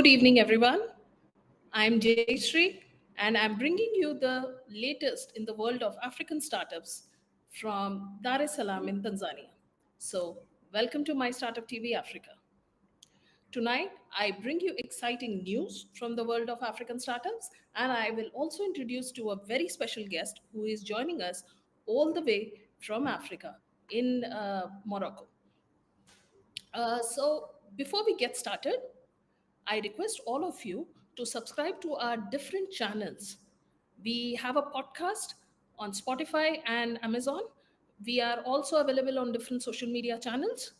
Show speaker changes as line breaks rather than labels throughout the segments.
evening, everyone. I'm Jayasri, and I'm bringing you the latest in the world of African startups from Dar es Salaam in Tanzania. So, welcome to My Startup TV Africa. Tonight, I bring you exciting news from the world of African startups, and I will also introduce to a very special guest who is joining us all the way from Africa in Morocco. Before we get started, I request all of you to subscribe to our different channels. We have a podcast on Spotify and Amazon. We are also available on different social media channels,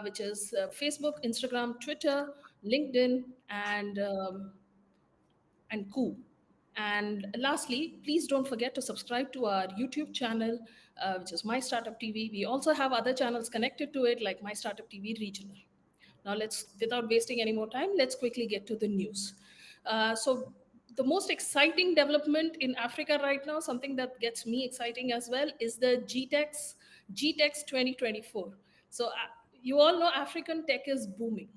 which is Facebook, Instagram, Twitter, LinkedIn, and Koo. And lastly, please don't forget to subscribe to our YouTube channel, which is My Startup TV. We also have other channels connected to it, like My Startup TV Regional. Now, without wasting any more time, let's quickly get to the news. The most exciting development in Africa right now, something that gets me exciting as well, is the GTEX 2024. You all know African tech is booming.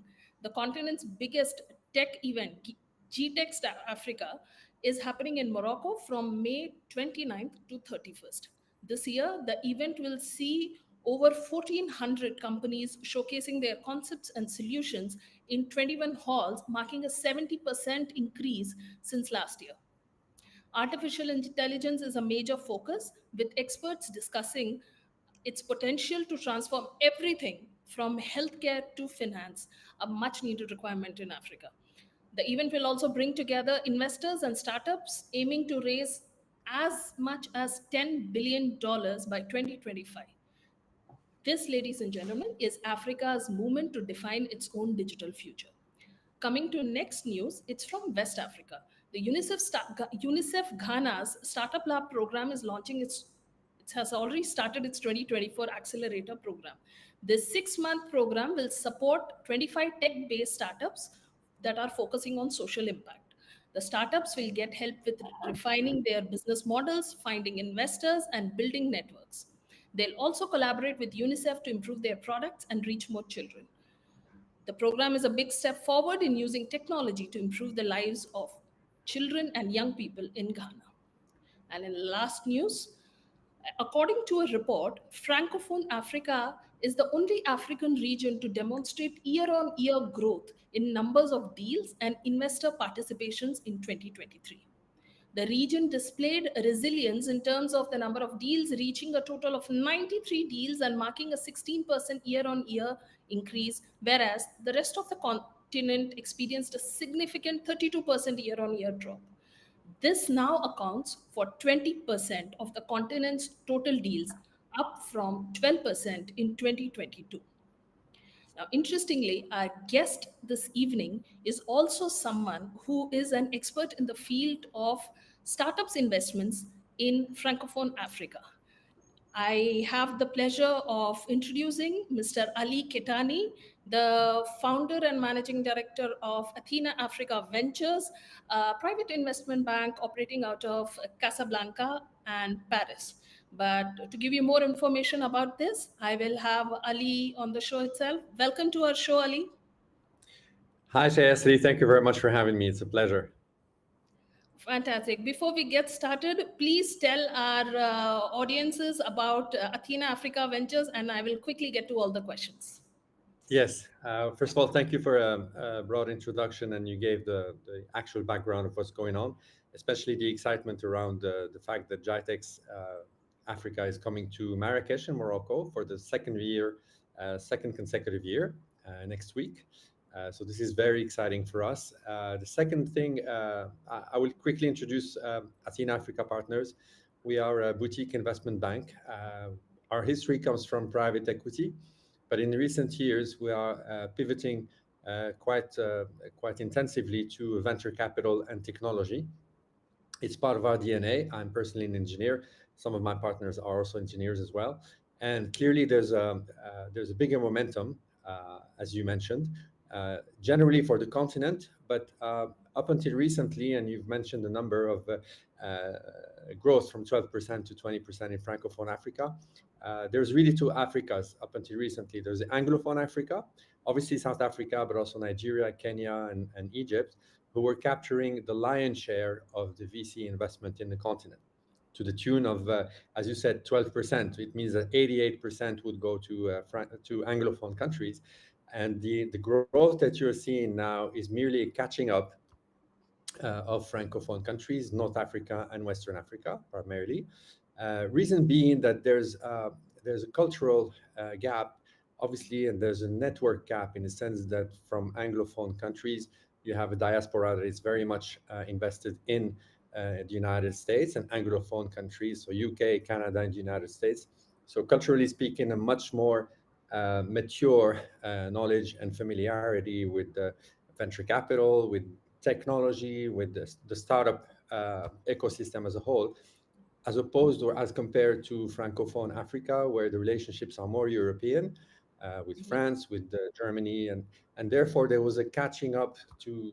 The continent's biggest tech event, GTEX Africa, is happening in Morocco from May 29th to 31st. This year, the event will see over 1,400 companies showcasing their concepts and solutions in 21 halls, marking a 70% increase since last year. Artificial intelligence is a major focus, with experts discussing its potential to transform everything from healthcare to finance, a much needed requirement in Africa. The event will also bring together investors and startups aiming to raise as much as $10 billion by 2025. This, ladies and gentlemen, is Africa's movement to define its own digital future. Coming to next news, it's from West Africa. The UNICEF Ghana's Startup Lab program is launching it has already started its 2024 accelerator program. This 6-month program will support 25 tech-based startups that are focusing on social impact. The startups will get help with refining their business models, finding investors, and building networks. They'll also collaborate with UNICEF to improve their products and reach more children. The program is a big step forward in using technology to improve the lives of children and young people in Ghana. And in last news, according to a report, Francophone Africa is the only African region to demonstrate year-on-year growth in numbers of deals and investor participations in 2023. The region displayed resilience in terms of the number of deals, reaching a total of 93 deals and marking a 16% year-on-year increase, whereas the rest of the continent experienced a significant 32% year-on-year drop. This now accounts for 20% of the continent's total deals, up from 12% in 2022. Now, interestingly, our guest this evening is also someone who is an expert in the field of startups investments in Francophone Africa. I have the pleasure of introducing Mr. Ali Kettani, the founder and managing director of Athena Africa Ventures, a private investment bank operating out of Casablanca and Paris. But to give you more information about this, I will have Ali on the show itself. Welcome to our show, Ali.
Hi, Jayasri. Thank you very much for having me. It's a pleasure.
Fantastic. Before we get started, please tell our audiences about Athena Africa Ventures, and I will quickly get to all the questions.
Yes. First of all, thank you for a broad introduction, and you gave the actual background of what's going on, especially the excitement around the fact that GTEX Africa is coming to Marrakesh in Morocco for the second consecutive year next week. So this is very exciting for us. The second thing, I will quickly introduce Athena Africa Partners. We are a boutique investment bank. Our history comes from private equity, but in recent years, we are pivoting quite intensively to venture capital and technology. It's part of our DNA. I'm personally an engineer. Some of my partners are also engineers as well. And clearly, there's a bigger momentum, as you mentioned, generally for the continent, but up until recently, and you've mentioned a number of growth from 12% to 20% in Francophone Africa. There's really two Africas up until recently. There's the Anglophone Africa, obviously South Africa, but also Nigeria, Kenya, and Egypt, who were capturing the lion's share of the VC investment in the continent to the tune of, as you said, 12%. It means that 88% would go to Anglophone countries. And the growth that you're seeing now is merely catching up of Francophone countries, North Africa and Western Africa primarily. Reason being that there's a cultural gap, obviously, and there's a network gap in the sense that from Anglophone countries, you have a diaspora that is very much invested in the United States, and Anglophone countries, so UK, Canada, and the United States. So culturally speaking, a much more mature knowledge and familiarity with venture capital, with technology, with the startup ecosystem as a whole, as opposed or as compared to Francophone Africa, where the relationships are more European, with France, with Germany, and therefore there was a catching up to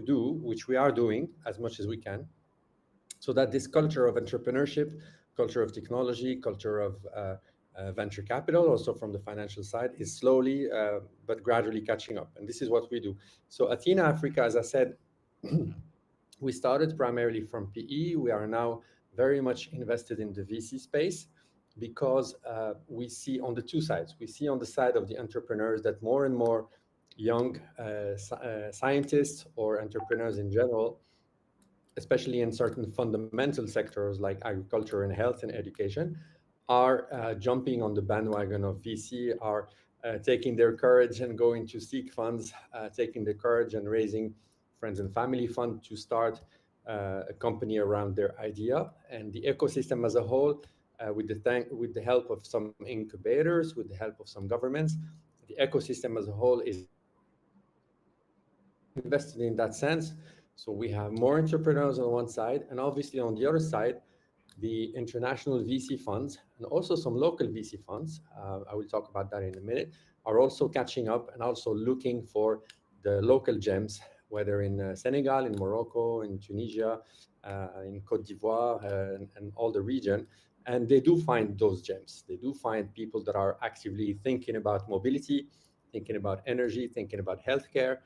do, which we are doing as much as we can, so that this culture of entrepreneurship, culture of technology, culture of venture capital, also from the financial side, is slowly but gradually catching up. And this is what we do. So Athena Africa, as I said, we started primarily from PE. We are now very much invested in the VC space because we see on the two sides. We see on the side of the entrepreneurs that more and more young scientists or entrepreneurs in general, especially in certain fundamental sectors like agriculture and health and education, are jumping on the bandwagon of VC, are taking their courage and going to seek funds, taking their courage and raising friends and family fund to start a company around their idea. And the ecosystem as a whole, with the help of some incubators, with the help of some governments, the ecosystem as a whole is invested in that sense. So we have more entrepreneurs on one side, and obviously on the other side, the international VC funds and also some local VC funds, I will talk about that in a minute, are also catching up and also looking for the local gems, whether in Senegal, in Morocco, in Tunisia, in Côte d'Ivoire, and all the region. And they do find those gems. They do find people that are actively thinking about mobility, thinking about energy, thinking about healthcare,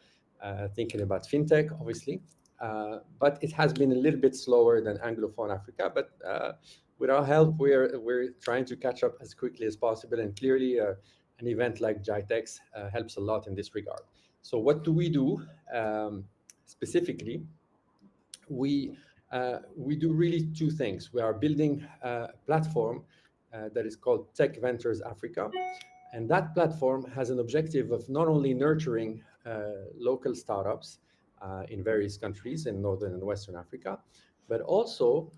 thinking about fintech, obviously. But it has been a little bit slower than Anglophone Africa. But with our help, we're trying to catch up as quickly as possible. And clearly, an event like GITEX helps a lot in this regard. So what do we do specifically? We do really two things. We are building a platform that is called Tech Ventures Africa. And that platform has an objective of not only nurturing local startups in various countries in Northern and Western Africa, but also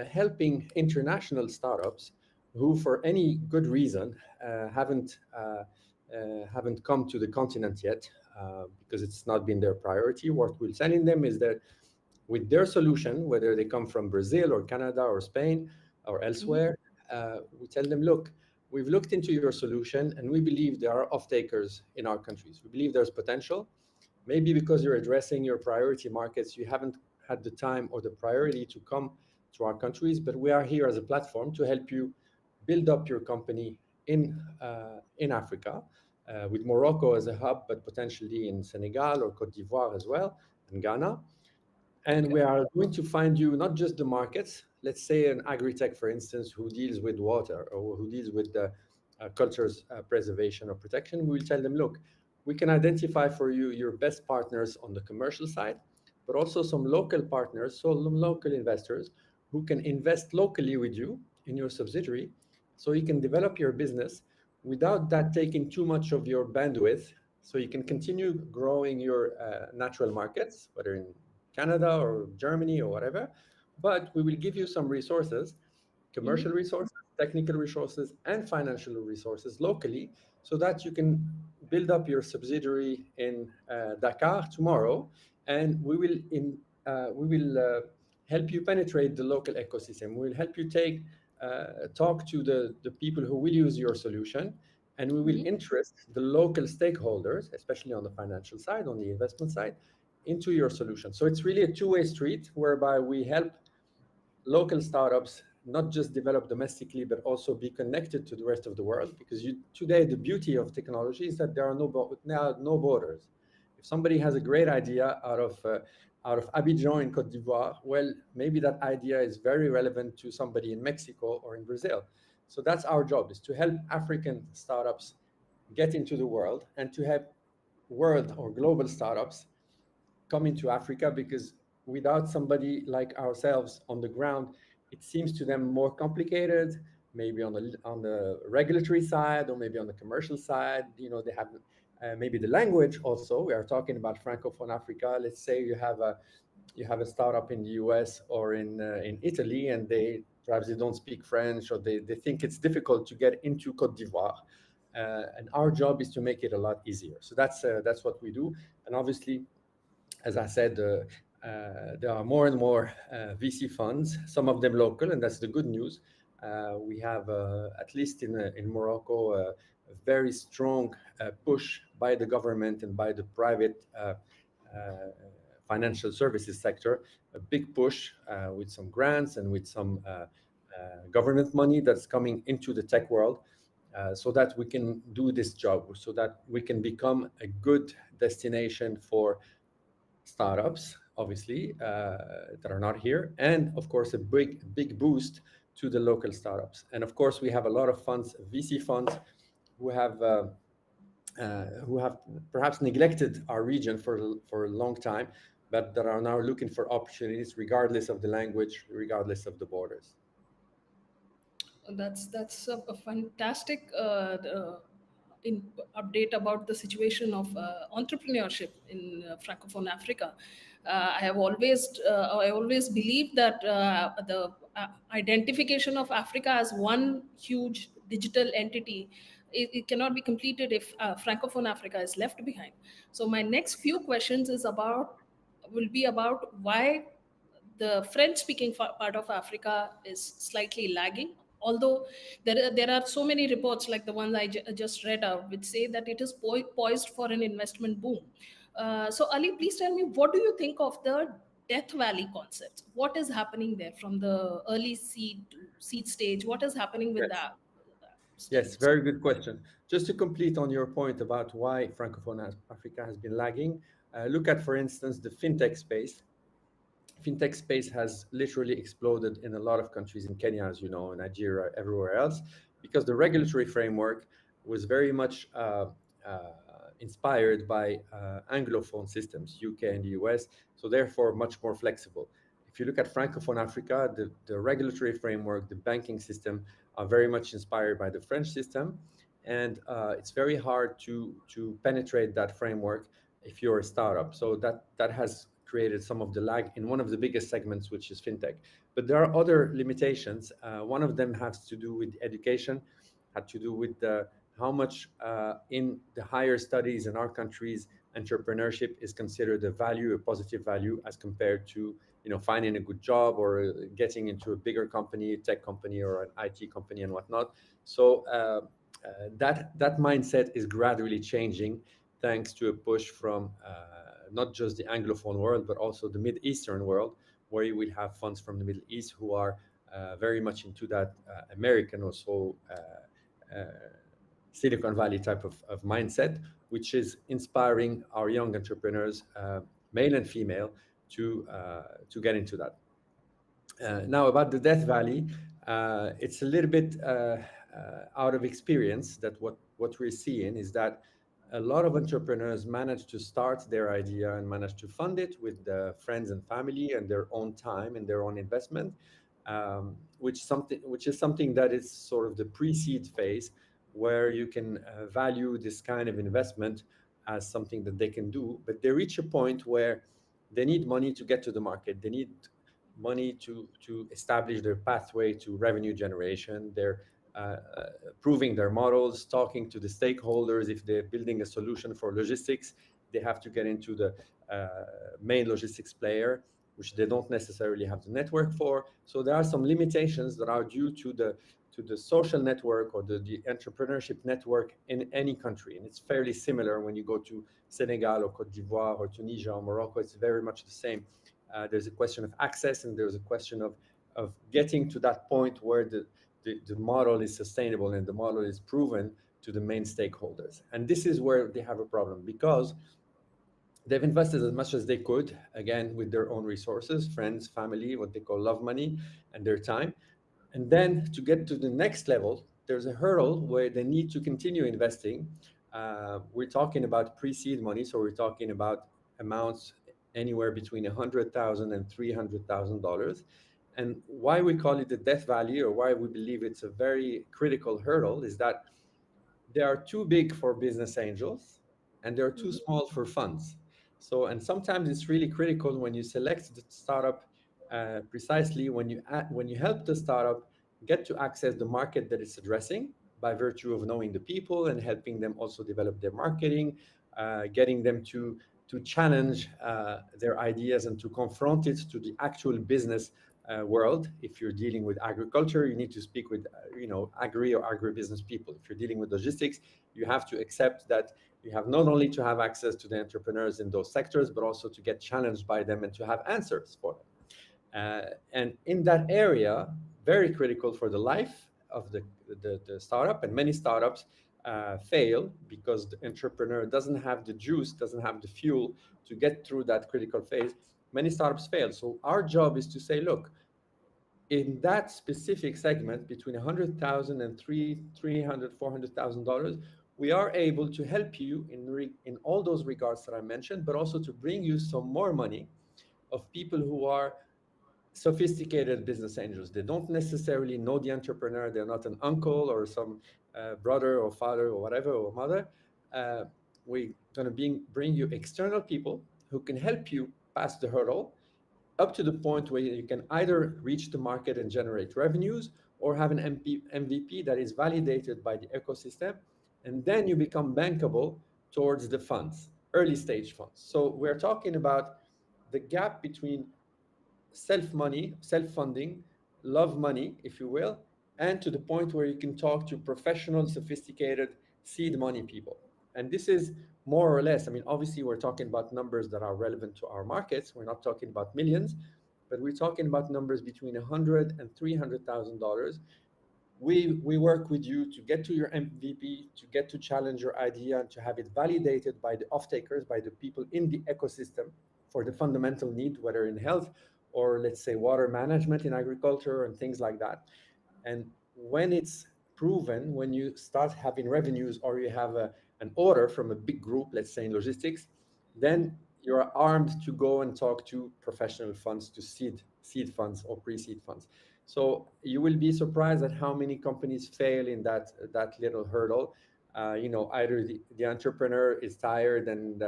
helping international startups who, for any good reason, haven't come to the continent yet because it's not been their priority. What we're telling them is that with their solution, whether they come from Brazil or Canada or Spain or elsewhere, we tell them, look, we've looked into your solution and we believe there are off-takers in our countries. We believe there's potential. Maybe because you're addressing your priority markets, you haven't had the time or the priority to come to our countries, but we are here as a platform to help you build up your company in Africa, with Morocco as a hub, but potentially in Senegal or Côte d'Ivoire as well, and Ghana. And we are going to find you not just the markets, let's say an agri-tech, for instance, who deals with water or who deals with the culture's preservation or protection. We will tell them, look, we can identify for you your best partners on the commercial side, but also some local partners, so local investors who can invest locally with you in your subsidiary, so you can develop your business without that taking too much of your bandwidth, so you can continue growing your natural markets, whether in Canada or Germany or whatever, but we will give you some resources, commercial resources, technical resources, and financial resources locally, so that you can build up your subsidiary in Dakar tomorrow, and we will help you penetrate the local ecosystem. We will help you talk to the people who will use your solution, and we will interest the local stakeholders, especially on the financial side, on the investment side, into your solution. So it's really a two-way street whereby we help local startups not just develop domestically, but also be connected to the rest of the world. Because today, the beauty of technology is that there are no borders. If somebody has a great idea out of Abidjan in Cote d'Ivoire, well, maybe that idea is very relevant to somebody in Mexico or in Brazil. So that's our job, is to help African startups get into the world and to have world or global startups coming to Africa, because without somebody like ourselves on the ground, it seems to them more complicated, maybe on the regulatory side or maybe on the commercial side. They have maybe the language also. We are talking about Francophone Africa. Let's say you have a startup in the US or in Italy, and perhaps they don't speak French, or they think it's difficult to get into Cote d'Ivoire. And our job is to make it a lot easier. So that's what we do. And obviously, as I said, there are more and more VC funds, some of them local, and that's the good news. We have, at least in Morocco, a very strong push by the government and by the private financial services sector, a big push with some grants and with some government money that's coming into the tech world, so that we can do this job, so that we can become a good destination for startups, obviously, that are not here, and of course a big boost to the local startups. And of course, we have a lot of funds, VC funds, who have perhaps neglected our region for a long time, but that are now looking for opportunities, regardless of the language, regardless of the borders.
That's a fantastic update about the situation of entrepreneurship in Francophone Africa. I always believe that the identification of Africa as one huge digital entity, it cannot be completed if Francophone Africa is left behind. So my next few questions will be about why the French speaking part of Africa is slightly lagging. Although there are so many reports like the ones I just read out, which say that it is poised for an investment boom. So, Ali, please tell me, what do you think of the Death Valley concept? What is happening there from the early seed stage? What is happening with
Yes.
that
Yes,
stage?
very good question. Just to complete on your point about why Francophone Africa has been lagging, look at, for instance, the fintech space. Fintech space has literally exploded in a lot of countries, in Kenya, as you know, in Nigeria, everywhere else, because the regulatory framework was very much inspired by Anglophone systems, UK and the US, so therefore much more flexible. If you look at Francophone Africa, the regulatory framework, the banking system are very much inspired by the French system, and it's very hard to penetrate that framework if you're a startup. So that has created some of the lag in one of the biggest segments, which is fintech. But there are other limitations. One of them has to do with education, had to do with how much in the higher studies in our countries, entrepreneurship is considered a value, a positive value, as compared to finding a good job or getting into a bigger company, a tech company, or an IT company and whatnot. So that mindset is gradually changing, thanks to a push from not just the Anglophone world, but also the Mid Eastern world, where you will have funds from the Middle East who are very much into that American, also Silicon Valley type of mindset, which is inspiring our young entrepreneurs, male and female, to get into that. Now, about the Death Valley, it's a little bit out of experience that what we're seeing is that a lot of entrepreneurs manage to start their idea and manage to fund it with friends and family and their own time and their own investment, which is something that is sort of the pre-seed phase, where you can value this kind of investment as something that they can do. But they reach a point where they need money to get to the market. They need money to establish their pathway to revenue generation. They're proving their models, talking to the stakeholders. If they're building a solution for logistics, they have to get into the main logistics player, which they don't necessarily have the network for. So there are some limitations that are due to the social network or the entrepreneurship network in any country. And it's fairly similar when you go to Senegal or Cote d'Ivoire or Tunisia or Morocco. It's very much the same. There's a question of access, and there's a question of of getting to that point where the model is sustainable and the model is proven to the main stakeholders. And this is where they have a problem, because they've invested as much as they could, again, with their own resources, friends, family, what they call love money, and their time. And then to get to the next level, there's a hurdle where they need to continue investing. We're talking about pre-seed money, so we're talking about amounts anywhere between $100,000 and $300,000. And why we call it the death valley, or why we believe it's a very critical hurdle, is that they are too big for business angels and they're too
Mhm.
small for funds. So, and sometimes it's really critical when you select the startup, precisely when you help the startup get to access the market that it's addressing by virtue of knowing the people and helping them also develop their marketing, getting them to challenge their ideas and to confront it to the actual business world. If you're dealing with agriculture, you need to speak with agri or agribusiness people. If you're dealing with logistics, you have to accept that you have not only to have access to the entrepreneurs in those sectors, but also to get challenged by them and to have answers for them. And in that area, very critical for the life of the startup. And many startups fail because the entrepreneur doesn't have the juice, doesn't have the fuel to get through that critical phase. Many startups fail. So our job is to say, look, in that specific segment between 100,000 and 300, $400,000, we are able to help you in all those regards that I mentioned, but also to bring you some more money of people who are sophisticated business angels. They don't necessarily know the entrepreneur. They're not an uncle or some brother or father or whatever or mother. Uh, we're going to bring you external people who can help you pass the hurdle up to the point where you can either reach the market and generate revenues or have an MVP that is validated by the ecosystem. And then you become bankable towards the funds, early stage funds. So we're talking about the gap between self money, self funding, love money, if you will, and to the point where you can talk to professional, sophisticated seed money people. And this is more or less, I mean, obviously, we're talking about numbers that are relevant to our markets. We're not talking about millions, but we're talking about numbers between 100 and $300,000. We work with you to get to your MVP, to get to challenge your idea, and to have it validated by the off-takers, by the people in the ecosystem for the fundamental need, whether in health or, let's say, water management in agriculture and things like that. And when it's proven, when you start having revenues or you have an order from a big group, let's say in logistics, then you're armed to go and talk to professional funds, to seed funds or pre-seed funds. So you will be surprised at how many companies fail in that little hurdle. Either the entrepreneur is tired and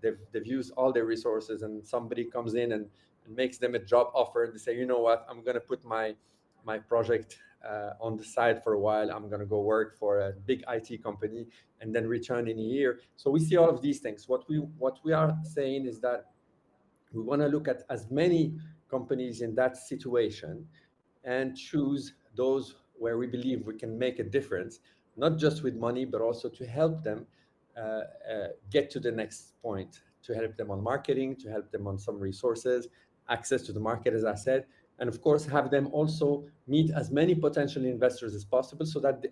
they've used all their resources, and somebody comes in and makes them a job offer. They say, you know what, I'm going to put my project on the side for a while. I'm going to go work for a big IT company and then return in a year. So we see all of these things. What we are saying is that we want to look at as many companies in that situation and choose those where we believe we can make a difference, not just with money, but also to help them get to the next point, to help them on marketing, to help them on some resources, access to the market, as I said, and of course, have them also meet as many potential investors as possible so that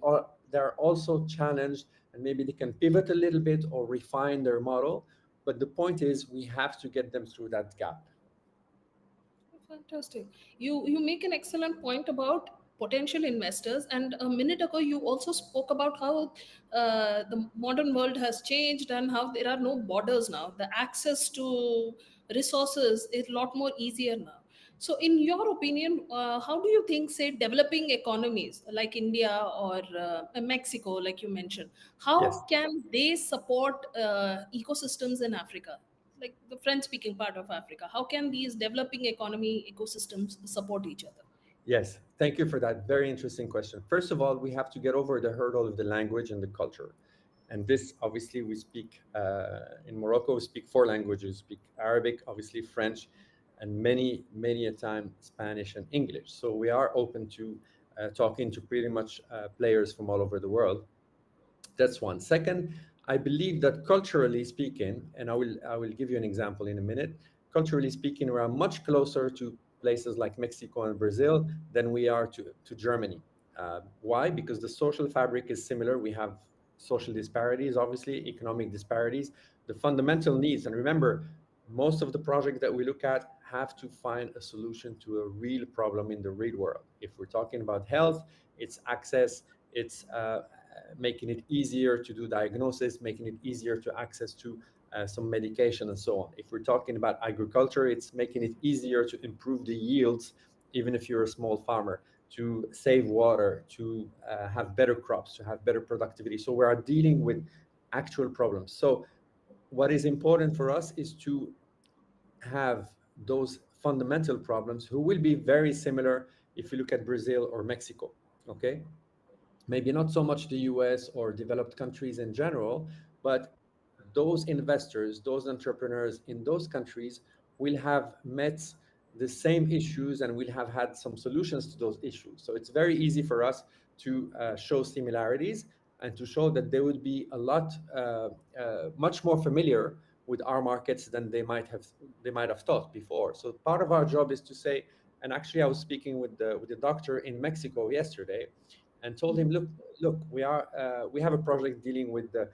they're also challenged and maybe they can pivot a little bit or refine their model. But the point is, we have to get them through that gap.
Fantastic. You make an excellent point about potential investors, and a minute ago you also spoke about how the modern world has changed and how there are no borders now. The access to resources is a lot more easier now. So, in your opinion, how do you think, say, developing economies like India or Mexico, like you mentioned,
Yes.
how can they support ecosystems in Africa? Like the French speaking part of Africa, how can these developing economy ecosystems support each other?
Yes, thank you for that very interesting question. First of all, we have to get over the hurdle of the language and the culture. And this, obviously, we speak in Morocco, we speak four languages: we speak Arabic, obviously, French, and many a time Spanish and English. So we are open to talking to pretty much players from all over the world. That's one. Second, I believe that culturally speaking, and I will give you an example in a minute. Culturally speaking, we are much closer to places like Mexico and Brazil than we are to Germany. Why? Because the social fabric is similar. We have social disparities, obviously, economic disparities, the fundamental needs. And remember, most of the projects that we look at have to find a solution to a real problem in the real world. If we're talking about health, it's access, it's making it easier to do diagnosis, making it easier to access to some medication and so on. If we're talking about agriculture, it's making it easier to improve the yields, even if you're a small farmer, to save water, to have better crops, to have better productivity. So we are dealing with actual problems. So what is important for us is to have those fundamental problems who will be very similar if you look at Brazil or Mexico, okay? Maybe not so much the US or developed countries in general, but those investors, those entrepreneurs in those countries will have met the same issues and will have had some solutions to those issues. So it's very easy for us to show similarities and to show that they would be a lot, much more familiar with our markets than they might have thought before. So part of our job is to say, and actually I was speaking with the doctor in Mexico yesterday, and told him, look, we have a project dealing with the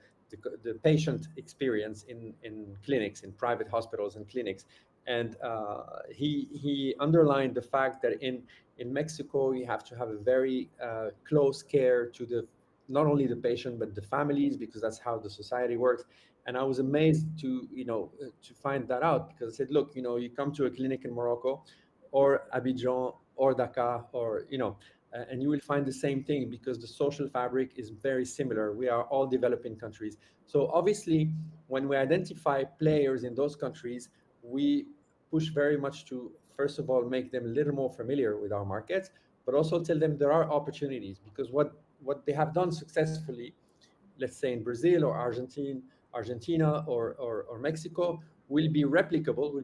patient experience in clinics, in private hospitals and clinics. And he underlined the fact that in Mexico, you have to have a very close care to the not only the patient, but the families, because that's how the society works. And I was amazed to find that out, because I said, look, you come to a clinic in Morocco or Abidjan or Dakar or, and you will find the same thing, because the social fabric is very similar. We are all developing countries. So obviously, when we identify players in those countries, we push very much to, first of all, make them a little more familiar with our markets, but also tell them there are opportunities, because what they have done successfully, let's say in Brazil or Argentina or Mexico, will be replicable,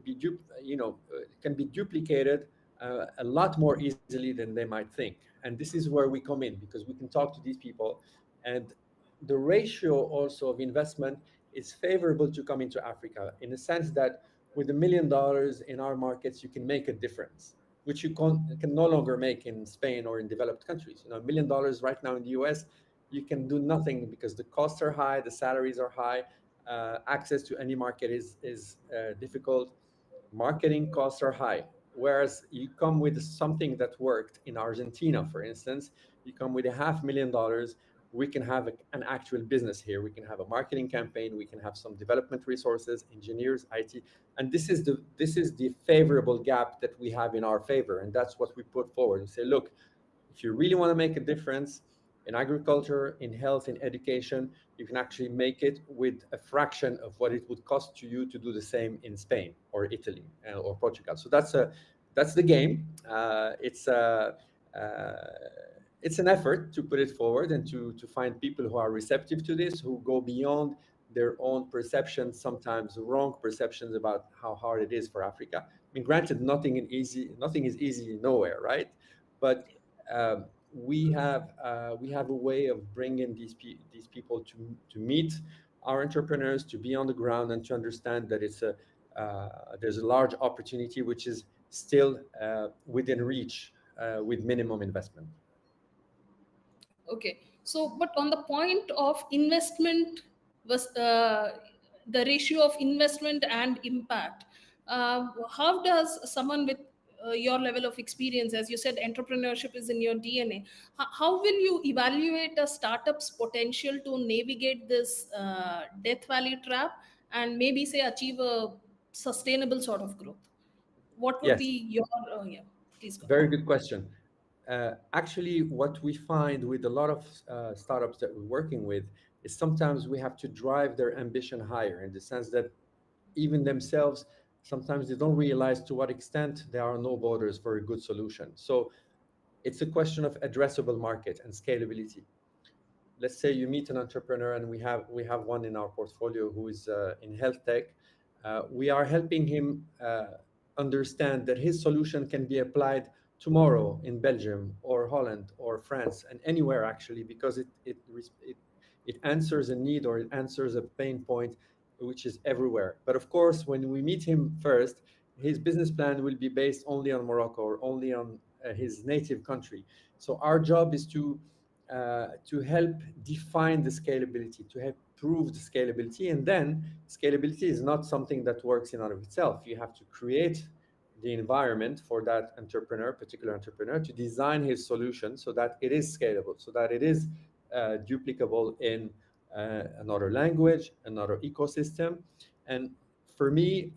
can be duplicated a lot more easily than they might think. And this is where we come in, because we can talk to these people, and the ratio also of investment is favorable to come into Africa, in the sense that with $1 million in our markets, you can make a difference, which you can no longer make in Spain or in developed countries. $1 million right now in the US, you can do nothing, because the costs are high, the salaries are high, access to any market is difficult, marketing costs are high. Whereas you come with something that worked in Argentina, for instance, you come with $500,000, we can have an actual business here. We can have a marketing campaign, we can have some development resources, engineers, IT, and this is the favorable gap that we have in our favor, and that's what we put forward and say, look, if you really want to make a difference in agriculture, in health, in education, you can actually make it with a fraction of what it would cost to you to do the same in Spain or Italy or Portugal. So that's the game. It's an effort to put it forward and to find people who are receptive to this, who go beyond their own perceptions, sometimes wrong perceptions about how hard it is for Africa. I mean, granted, nothing is easy nowhere, right? But we have a way of bringing these people to meet our entrepreneurs, to be on the ground, and to understand that there's a large opportunity which is still within reach with minimum investment.
Okay. So, but on the point of investment, was the ratio of investment and impact. How does someone with your level of experience, as you said, entrepreneurship is in your DNA. How will you evaluate a startup's potential to navigate this death valley trap and maybe say achieve a sustainable sort of growth? What would
Yes,
be your yeah? Please go
very
ahead.
good question. Actually, what we find with a lot of startups that we're working with is sometimes we have to drive their ambition higher, in the sense that even themselves, sometimes they don't realize to what extent there are no borders for a good solution. So it's a question of addressable market and scalability. Let's say you meet an entrepreneur, and we have one in our portfolio who is in health tech. We are helping him understand that his solution can be applied tomorrow in Belgium or Holland or France and anywhere, actually, because it answers a need, or it answers a pain point which is everywhere. But of course, when we meet him first, his business plan will be based only on Morocco or only on his native country. So our job is to help define the scalability, to help prove the scalability, and then scalability is not something that works in and of itself. You have to create the environment for that entrepreneur, particular entrepreneur, to design his solution so that it is scalable, so that it is duplicable in another language, another ecosystem. And for me,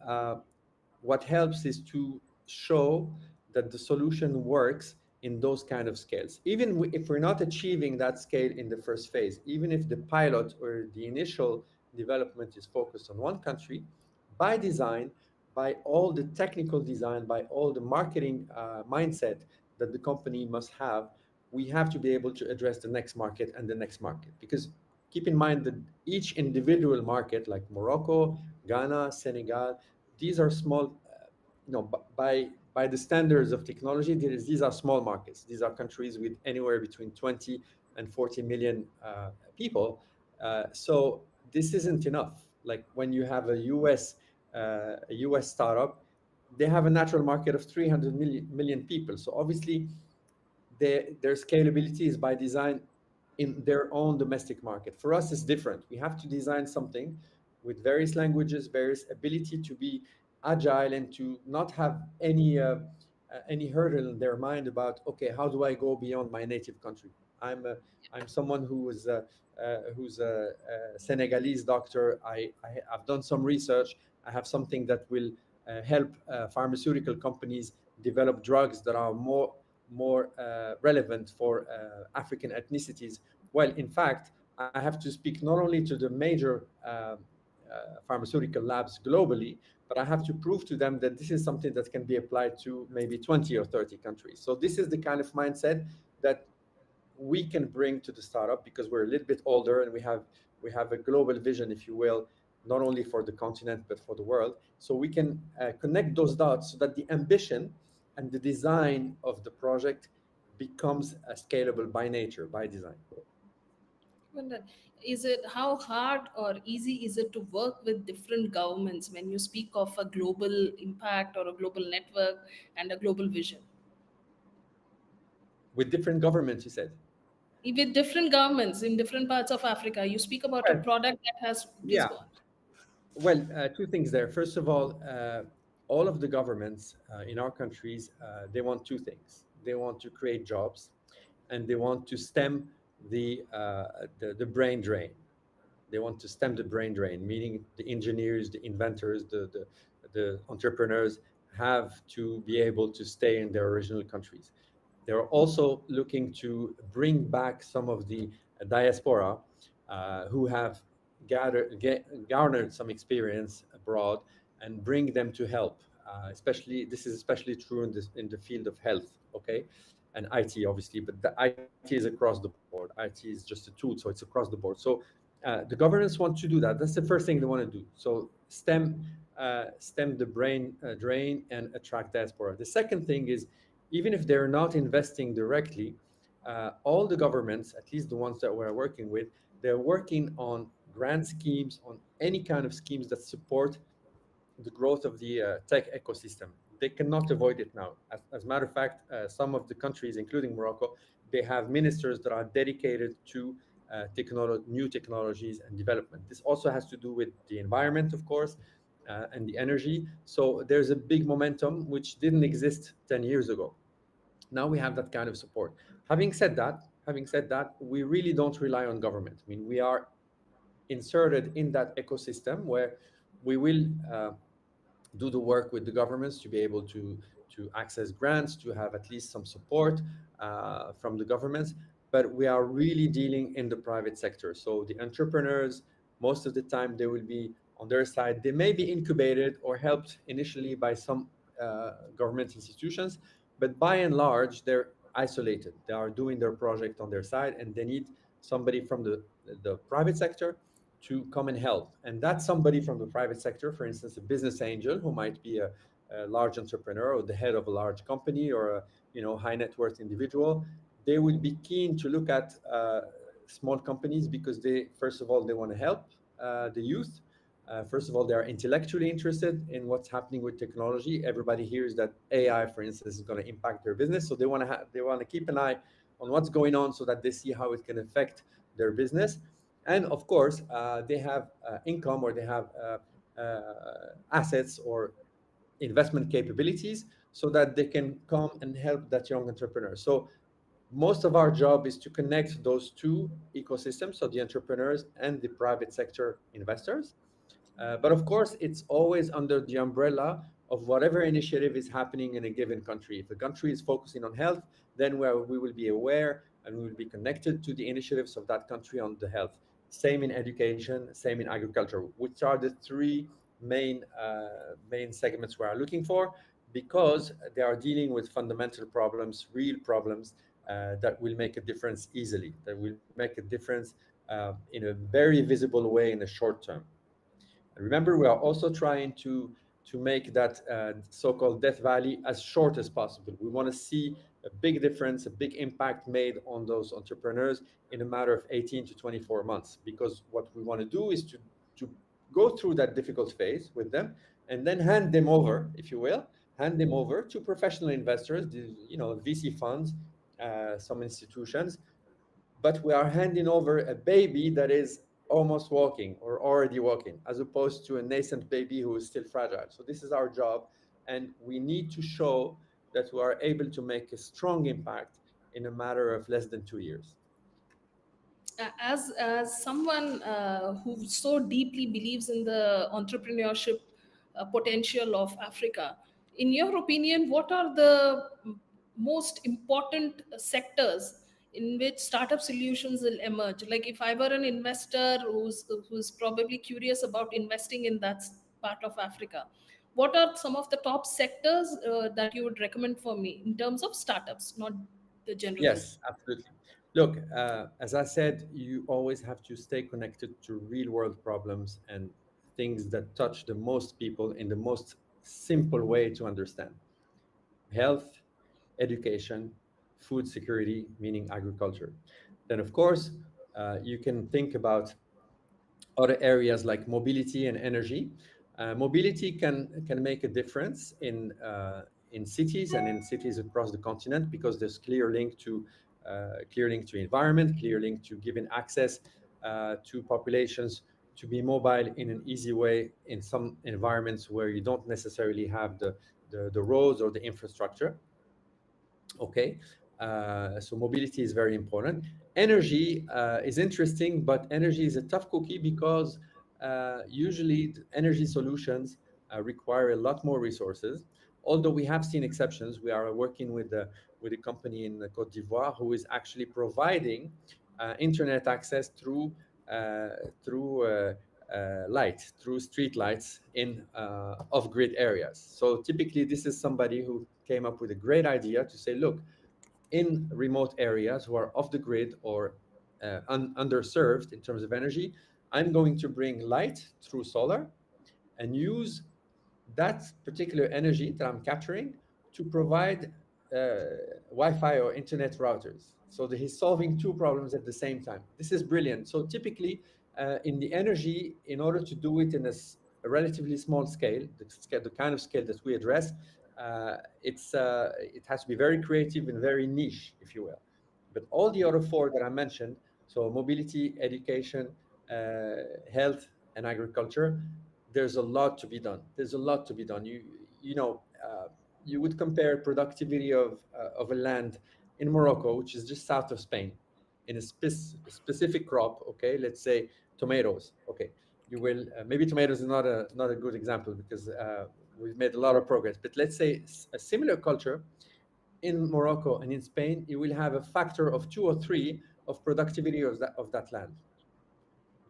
what helps is to show that the solution works in those kind of scales. Even if we're not achieving that scale in the first phase, even if the pilot or the initial development is focused on one country, by design, by all the technical design, by all the marketing mindset that the company must have, we have to be able to address the next market and the next market. Because keep in mind that each individual market, like Morocco, Ghana, Senegal, these are small, by the standards of technology, these are small markets. These are countries with anywhere between 20 and 40 million people. So this isn't enough. Like when you have a US startup, they have a natural market of 300 million people. So obviously, their scalability is by design in their own domestic market. For us, it's different. We have to design something with various languages, various ability to be agile and to not have any hurdle in their mind about, okay, how do I go beyond my native country? I'm someone who's a Senegalese doctor. I've done some research. I have something that will help pharmaceutical companies develop drugs that are more relevant for African ethnicities. Well, in fact, I have to speak not only to the major pharmaceutical labs globally, but I have to prove to them that this is something that can be applied to maybe 20 or 30 countries. So this is the kind of mindset that we can bring to the startup because we're a little bit older and we have a global vision, if you will, not only for the continent but for the world. So we can connect those dots so that the ambition and the design of the project becomes scalable by nature, by design.
Wonder, is it how hard or easy is it to work with different governments when you speak of a global impact or a global network and a global vision?
With different governments, you said?
With different governments in different parts of Africa, you speak about a
Well,
product that has. Please
yeah.
go on.
Well, two things there. First of all of the governments in our countries, they want two things. They want to create jobs, and they want to stem the brain drain. They want to stem the brain drain, meaning the engineers, the inventors, the entrepreneurs have to be able to stay in their original countries. They're also looking to bring back some of the diaspora who have garnered some experience abroad and bring them to help. Especially, this is especially true in the field of health, okay, and IT obviously, but the IT is across the board. IT is just a tool, so it's across the board. So the governments want to do that. That's the first thing they want to do. So stem the brain drain and attract diaspora. The second thing is, even if they're not investing directly, all the governments, at least the ones that we're working with, they're working on grant schemes, on any kind of schemes that support the growth of the tech ecosystem. They cannot avoid it now. As a matter of fact, some of the countries, including Morocco, they have ministers that are dedicated to new technologies and development. This also has to do with the environment, of course, and the energy. So there's a big momentum which didn't exist 10 years ago. Now we have that kind of support. Having said that, we really don't rely on government. I mean, we are inserted in that ecosystem where we will do the work with the governments to be able to access grants, to have at least some support from the governments. But we are really dealing in the private sector. So the entrepreneurs, most of the time, they will be on their side. They may be incubated or helped initially by some government institutions, but by and large, they're isolated. They are doing their project on their side, and they need somebody from the private sector to come and help. And that's somebody from the private sector, for instance, a business angel who might be a large entrepreneur or the head of a large company or a high net worth individual. They would be keen to look at small companies because they, first of all, they want to help the youth. First of all, they are intellectually interested in what's happening with technology. Everybody hears that AI, for instance, is going to impact their business, so they want to keep an eye on what's going on so that they see how it can affect their business. And of course, they have income, or they have assets or investment capabilities, so that they can come and help that young entrepreneur. So most of our job is to connect those two ecosystems, so the entrepreneurs and the private sector investors. But of course, it's always under the umbrella of whatever initiative is happening in a given country. If a country is focusing on health, then we will be aware and we will be connected to the initiatives of that country on the health. Same in education, same in agriculture, which are the three main segments we are looking for, because they are dealing with fundamental problems, real problems, that will make a difference easily, that will make a difference in a very visible way in the short term. Remember, we are also trying to make that so-called death valley as short as possible. We want to see a big difference, a big impact made on those entrepreneurs in a matter of 18 to 24 months. Because what we want to do is to go through that difficult phase with them, and then hand them over, if you will, hand them over to professional investors, VC funds, some institutions. But we are handing over a baby that is almost walking or already walking, as opposed to a nascent baby who is still fragile. So this is our job, and we need to show that we are able to make a strong impact in a matter of less than 2 years.
As someone who so deeply believes in the entrepreneurship potential of Africa, in your opinion, what are the most important sectors in which startup solutions will emerge? Like, if I were an investor who's probably curious about investing in that part of Africa, what are some of the top sectors that you would recommend for me in terms of startups, not the general?
Yes, absolutely. Look, as I said, you always have to stay connected to real world problems and things that touch the most people in the most simple way to understand: health, education, food security, meaning agriculture. Then, of course, you can think about other areas like mobility and energy. Mobility can make a difference in cities and in cities across the continent, because there's clear link to environment, clear link to giving access to populations to be mobile in an easy way in some environments where you don't necessarily have the roads or the infrastructure. Okay, so mobility is very important. Energy is interesting, but energy is a tough cookie, because usually energy solutions require a lot more resources. Although we have seen exceptions, we are working with a company in Côte d'Ivoire who is actually providing internet access uh, through through street lights in off-grid areas. So typically, this is somebody who came up with a great idea to say, look, in remote areas who are off the grid or underserved in terms of energy, I'm going to bring light through solar and use that particular energy that I'm capturing to provide Wi-Fi or internet routers. So that he's solving two problems at the same time. This is brilliant. So typically, in the energy, in order to do it in a relatively small scale, the kind of scale that we address, it has to be very creative and very niche, if you will. But all the other four that I mentioned, so mobility, education, health, and agriculture, there's a lot to be done. There's a lot to be done. You know, you would compare productivity of a land in Morocco, which is just south of Spain, in a specific crop. Okay, let's say tomatoes. Okay, you will maybe tomatoes is not a good example, because we've made a lot of progress. But let's say a similar culture in Morocco and in Spain, you will have a factor of 2 or 3 of productivity of that land.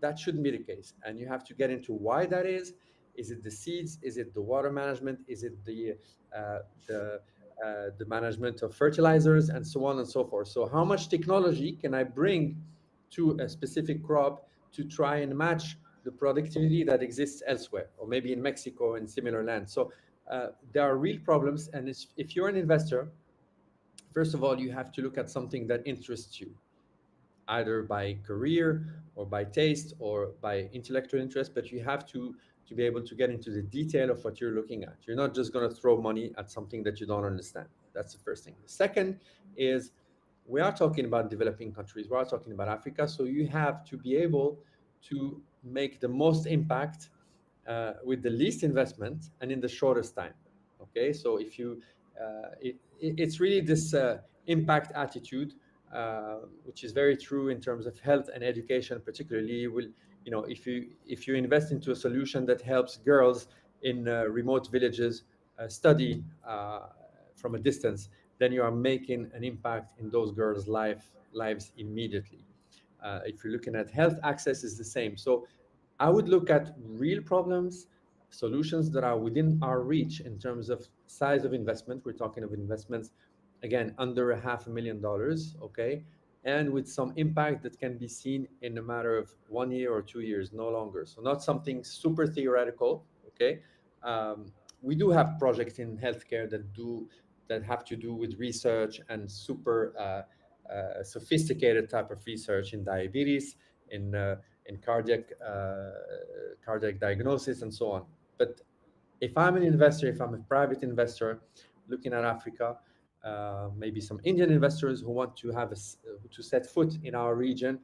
That shouldn't be the case. And you have to get into why that is. Is it the seeds? Is it the water management? Is it uh, the the management of fertilizers, and so on and so forth? So how much technology can I bring to a specific crop to try and match the productivity that exists elsewhere, or maybe in Mexico and similar lands? So there are real problems. And if you're an investor, first of all, you have to look at something that interests you. either by career or by taste or by intellectual interest, but you have to be able to get into the detail of what you're looking at. You're not just going to throw money at something that you don't understand. That's the first thing. The second is we are talking about developing countries. We are talking about Africa, so you have to be able to make the most impact with the least investment and in the shortest time. Okay, so if you, it's really this impact attitude, which is very true in terms of health and education, particularly. You will, you know, if you invest into a solution that helps girls in remote villages study from a distance, then you are making an impact in those girls' lives immediately. If you're looking at health access, is the same. So I would look at real problems, solutions that are within our reach in terms of size of investment. We're talking of investments, again, under $500,000, okay? And with some impact that can be seen in a matter of 1 year or 2 years, no longer. So not something super theoretical, okay? We do have projects in healthcare that have to do with research and super sophisticated type of research in diabetes, in cardiac diagnosis, and so on. But if I'm an investor, if I'm a private investor looking at Africa, maybe some Indian investors who want to to set foot in our region,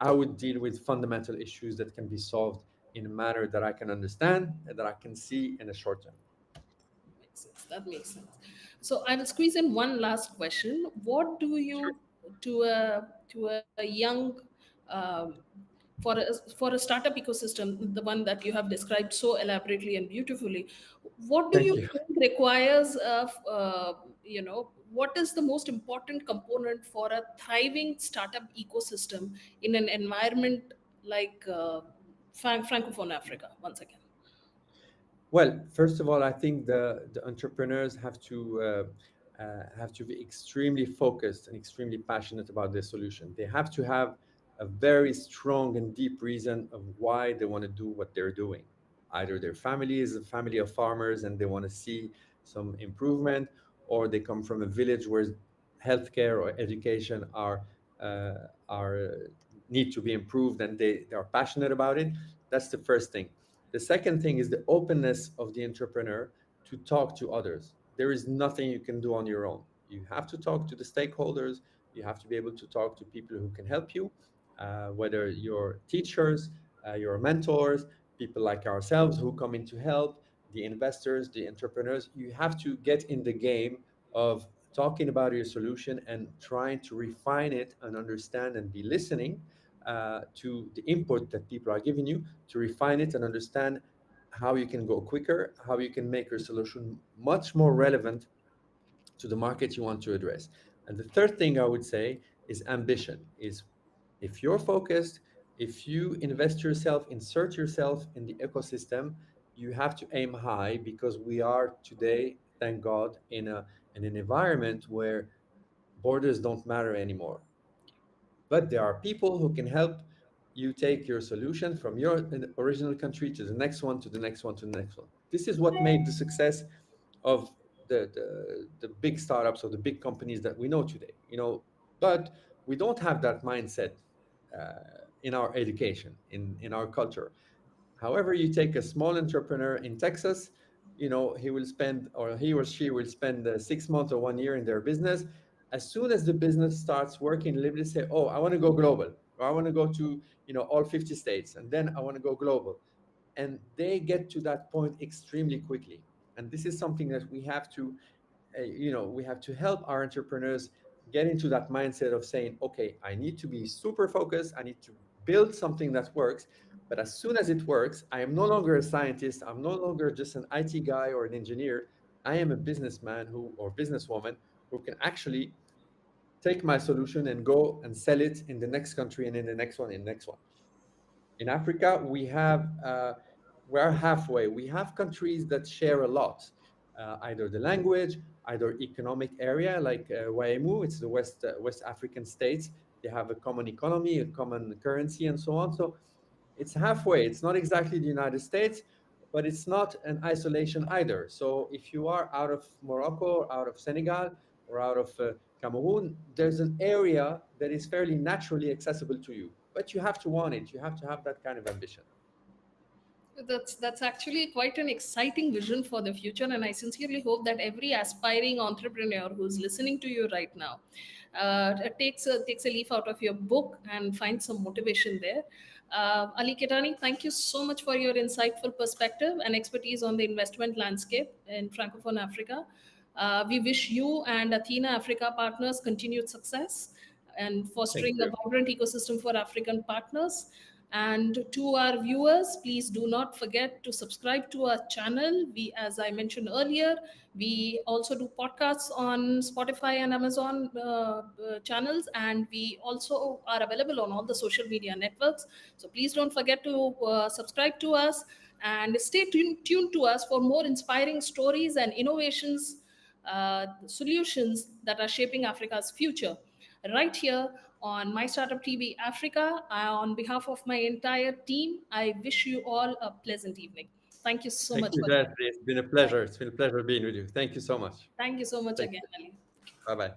I would deal with fundamental issues that can be solved in a manner that I can understand and that I can see in the short term.
Makes sense. That makes sense. So I will squeeze in one last question. What do
Sure.
you, to a young, um, for a startup ecosystem, the one that you have described so elaborately and beautifully, what do
Thank
you
you.
think requires of, what is the most important component for a thriving startup ecosystem in an environment like Francophone Africa? Once again.
Well, first of all, I think the entrepreneurs have to be extremely focused and extremely passionate about their solution. They have to have a very strong and deep reason of why they want to do what they're doing. Either their family is a family of farmers and they want to see some improvement, or they come from a village where healthcare or education are need to be improved and they are passionate about it. That's the first thing. The second thing is the openness of the entrepreneur to talk to others. There is nothing you can do on your own. You have to talk to the stakeholders. You have to be able to talk to people who can help you, whether your teachers, your mentors, people like ourselves who come in to help, the investors, the entrepreneurs. You have to get in the game of talking about your solution and trying to refine it and understand and be listening to the input that people are giving you to refine it and understand how you can go quicker, how you can make your solution much more relevant to the market you want to address. And the third thing I would say is ambition. Is if you're focused, if you invest yourself, insert yourself in the ecosystem, you have to aim high because we are today, thank God, in an environment where borders don't matter anymore. But there are people who can help you take your solution from your original country to the next one, to the next one, to the next one. This is what made the success of the big startups or the big companies that we know today. You know, but we don't have that mindset in our education, in our culture. However, you take a small entrepreneur in Texas, you know, he will spend, or he or she will spend 6 months or 1 year in their business. As soon as the business starts working, they say, "Oh, I want to go global, or I want to go to, you know, all 50 states, and then I want to go global." And they get to that point extremely quickly. And this is something that we have to we have to help our entrepreneurs get into that mindset of saying, okay, I need to be super focused. I need to build something that works. But as soon as it works, I am no longer a scientist. I'm no longer just an IT guy or an engineer. I am a businessman who or businesswoman who can actually take my solution and go and sell it in the next country and in the next one, in the next one. In Africa, we're halfway. We have countries that share a lot, either the language, either economic area, like WAEMU, it's the West African states. They have a common economy, a common currency, and so on. So it's halfway. It's not exactly the United States, but it's not an isolation either. So if you are out of Morocco, or out of Senegal, or out of Cameroon, there's an area that is fairly naturally accessible to you, but you have to want it. You have to have that kind of ambition.
That's actually quite an exciting vision for the future, and I sincerely hope that every aspiring entrepreneur who's listening to you right now takes a leaf out of your book and finds some motivation there. Ali Kettani, thank you so much for your insightful perspective and expertise on the investment landscape in Francophone Africa. We wish you and Athena Africa Partners continued success and
Thank
fostering a
you.
vibrant ecosystem for African partners. And to our viewers, please do not forget to subscribe to our channel. We, as I mentioned earlier, we also do podcasts on Spotify and Amazon channels, and we also are available on all the social media networks. So please don't forget to subscribe to us and stay tuned to us for more inspiring stories and innovations, solutions that are shaping Africa's future. Right here on My Startup TV Africa, on behalf of my entire team, I wish you all a pleasant evening. Thank you so
Thank
much
you,
for
Jayasri.
joining.
It's been a pleasure. It's been a pleasure being with you. Thank you so much.
Thank you so much
Take
again,
care.
Ali.
Bye bye.